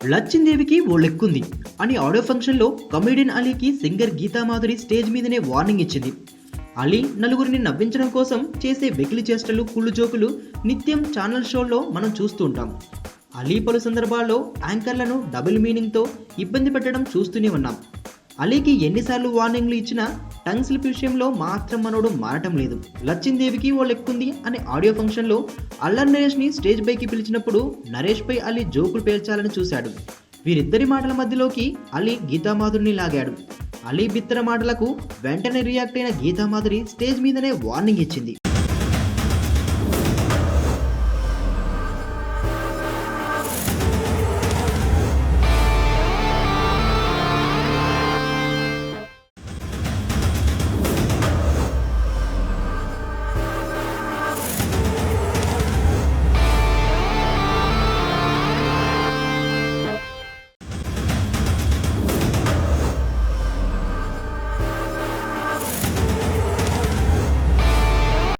లచ్చిందేవికి ఓ లెక్కుంది అని ఆడియో ఫంక్షన్లో comedian అలీకి singer Geetha Madhuri stage మీదనే వార్నింగ్ ఇచ్చింది. అలీ నలుగురిని నవ్వించడం కోసం చేసే వెకిలి చేష్టలు, కుళ్ళు జోకులు నిత్యం ఛానల్ షోల్లో మనం చూస్తూ ఉంటాం. అలీ పలు సందర్భాల్లో యాంకర్లను డబుల్ మీనింగ్తో ఇబ్బంది పెట్టడం చూస్తూనే ఉన్నాం. అలీకి ఎన్నిసార్లు వార్నింగ్లు ఇచ్చినా టంగ్ స్లిప్ విషయంలో మాత్రం మనోడు మారటం లేదు. లచ్చిందేవికి ఓ లెక్కుంది అనే ఆడియో ఫంక్షన్లో అల్లరి నరేష్ని స్టేజ్ పైకి పిలిచినప్పుడు నరేష్ పై అలీ జోకులు పేల్చాలని చూశాడు. వీరిద్దరి మాటల మధ్యలోకి అలీ గీతామాధురిని లాగాడు. అలీ బిత్తర మాటలకు వెంటనే రియాక్ట్ అయిన గీతామాధురి స్టేజ్ మీదనే వార్నింగ్ ఇచ్చింది.